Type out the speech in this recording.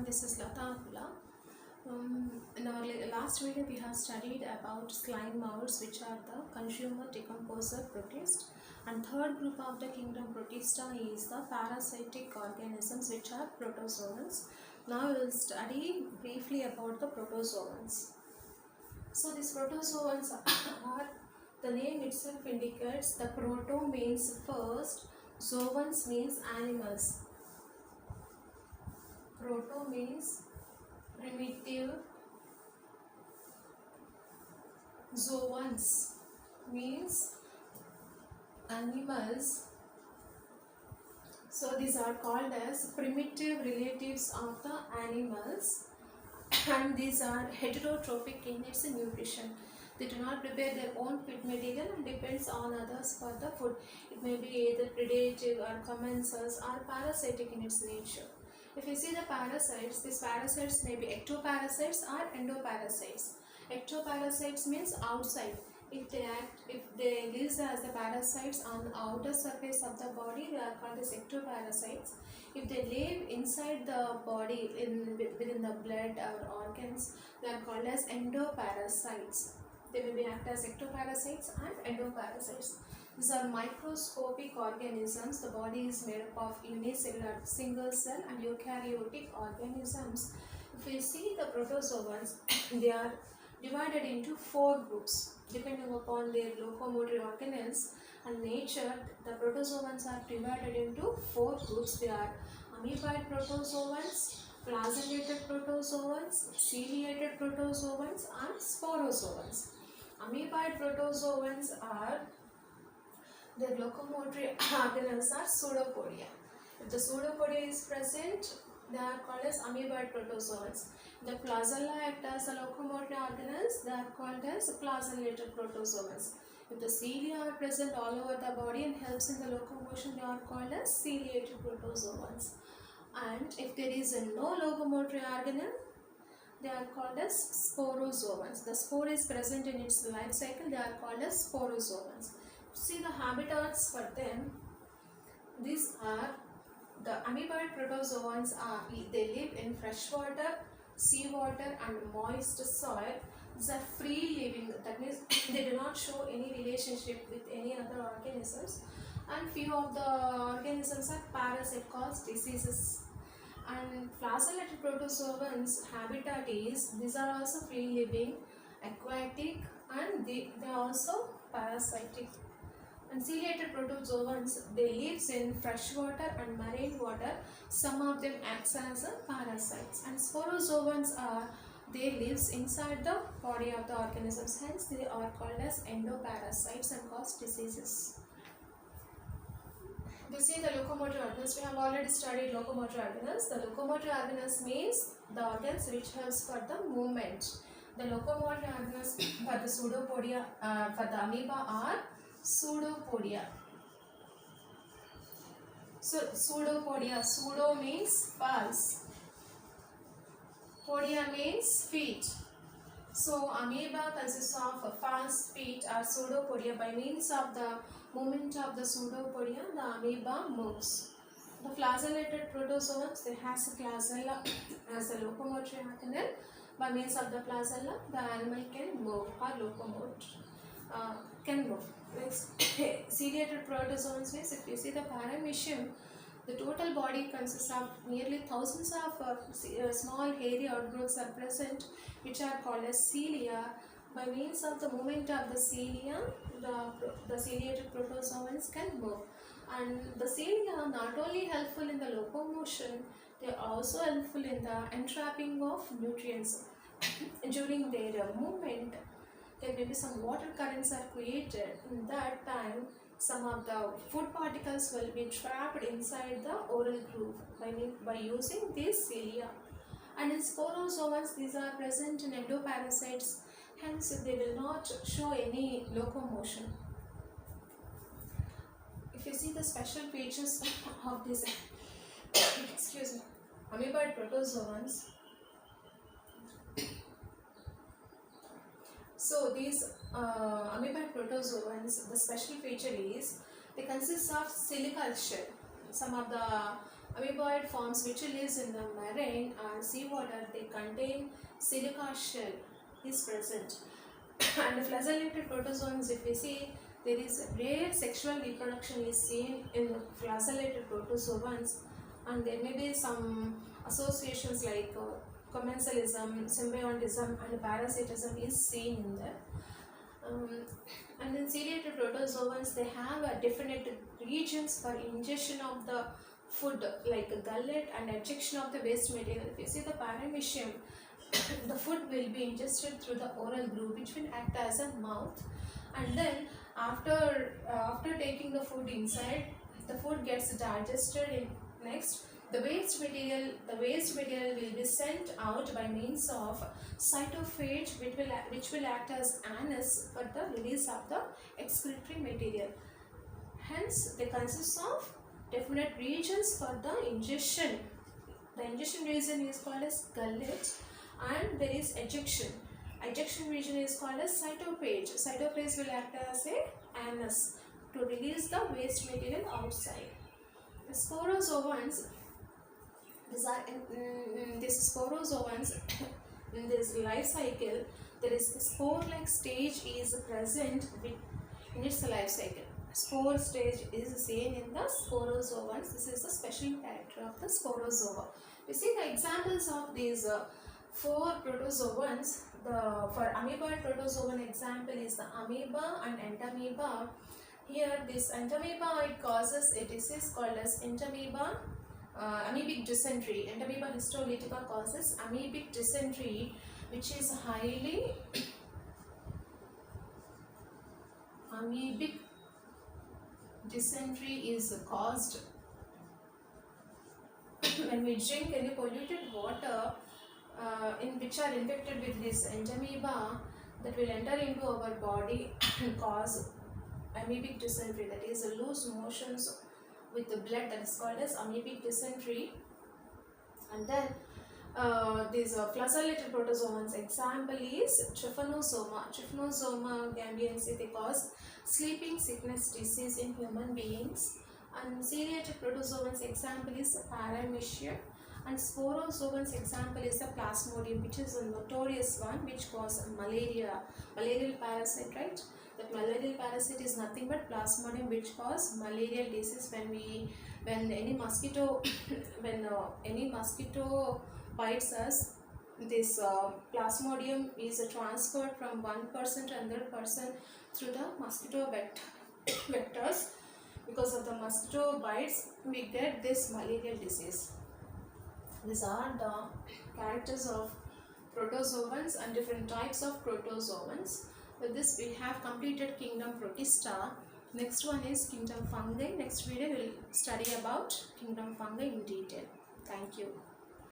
this is Lata Akula. In our last video, we have studied about slime molds, which are the consumer decomposer protist, and third group of the kingdom Protista is the parasitic organisms, which are protozoans. Now we will study briefly about the protozoans. So these protozoans are, the name itself indicates, the proto means first, zoans means animals. Proto means primitive, zoans means animals. So these are called as primitive relatives of the animals, and these are heterotrophic in its nutrition. They do not prepare their own feed material and depends on others for the food. It may be either predative or commensals or parasitic in its nature. If you see the parasites, these parasites may be ectoparasites or endoparasites. Ectoparasites means outside. If they live as the parasites on the outer surface of the body, they are called as ectoparasites. If they live inside the body, within the blood or organs, they are called as endoparasites. They may be act as ectoparasites and endoparasites. These are microscopic organisms. The body is made up of unicellular, single cell and eukaryotic organisms. If we see the protozoans, they are divided into 4 groups. Depending upon their locomotor organelles and nature, the protozoans are divided into 4 groups. They are amoeboid protozoans, flagellated protozoans, ciliated protozoans and sporozoans. Amoeboid protozoans are, their locomotor organelles are pseudopodia. If the pseudopodia is present, they are called as amoeboid protozoans. The flagella act as the locomotor organelles, they are called as flagellated protozoans. If the cilia are present all over the body and helps in the locomotion, they are called as ciliated protozoans. And if there is no locomotor organelle, they are called as sporozoans. The spore is present in its life cycle, they are called as sporozoans. See the habitats for them. These are the amoeboid protozoans. They live in freshwater, seawater and moist soil. These are free living, that means they do not show any relationship with any other organisms, and few of the organisms are parasite, cause diseases. And flagellated protozoans habitat is, these are also free living, aquatic, and they are also parasitic. And ciliated protozoans, they live in freshwater and marine water. Some of them act as parasites. And sporozoans are, they live inside the body of the organisms, hence they are called as endoparasites and cause diseases. We see the locomotor organelles. We have already studied locomotor organelles. The locomotor organelles means the organs which helps for the movement. The locomotor organelles for the pseudopodia, for the amoeba are pseudopodia. So pseudopodia, pseudo means false, podia means feet. So amoeba consists of false feet or pseudopodia. By means of the movement of the pseudopodia, the amoeba moves. The flagellated protozoans, they has a flagella as a locomotor organelle. By means of the flagella, the animal can move or locomote, can move. Ciliated protozoans means, if you see the paramecium, the total body consists of nearly thousands of small hairy outgrowths are present, which are called as cilia. By means of the movement of the cilia, the ciliated protozoans can move. And the cilia are not only helpful in the locomotion, they are also helpful in the entrapping of nutrients. During their movement, there may be some water currents are created. In that time, some of the food particles will be trapped inside the oral groove by using these cilia. And in sporozoans, these are present in endoparasites, hence they will not show any locomotion. If you see the special features of this excuse me, amoeboid protozoans, so these amoeboid protozoans, the special feature is they consist of silical shell. Some of the Amoeboid forms which lives in the marine and seawater. They contain silica shell is present. And the flagellated protozoans, if we see, there is rare sexual reproduction is seen in the flagellated protozoans, and there may be some associations like commensalism, symbiontism, and parasitism is seen in there. And then ciliated protozoans, they have a definite regions for ingestion of the food like a gullet and ejection of the waste material. If you see the paramecium, the food will be ingested through the oral groove, which will act as a mouth, and then after taking the food inside, the food gets digested in next. The waste material will be sent out by means of cytophage, which will act as anus for the release of the excretory material. Hence, they consist of definite regions for the ingestion. The ingestion region is called as gullet, and there is ejection. Ejection region is called as cytophage. Cytophage will act as a anus to release the waste material outside. The sporozoans, these sporozoans in this life cycle, there is the spore-like stage is present in its life cycle. Spore stage is seen in the sporozoans. This is the special character of the sporozoa. We see the examples of these 4 protozoans. For amoeboid protozoan example is the amoeba and entamoeba. Here this entamoeba, it causes a disease called as amoebic dysentery. Entamoeba histolytica causes amoebic dysentery, which is highly amoebic dysentery is caused when we drink any polluted water in which are infected with this entamoeba, that will enter into our body and cause amoebic dysentery, that is loose motions with the blood, that is called as amoebic dysentery. And then these flagellated protozoans example is trypanosoma. Trypanosoma gambiense, they cause sleeping sickness disease in human beings. And ciliated protozoans example is paramecium. And sporozoans example is the plasmodium, which is a notorious one, which causes malarial parasite, right? That malarial parasite is nothing but plasmodium, which cause malarial disease when any mosquito any mosquito bites us. This plasmodium is transferred from one person to another person through the mosquito vectors. Because of the mosquito bites, we get this malarial disease. These are the characters of protozoans and different types of protozoans. With this, we have completed kingdom Protista. Next one is kingdom fungi. Next video we will study about kingdom fungi in detail. Thank you.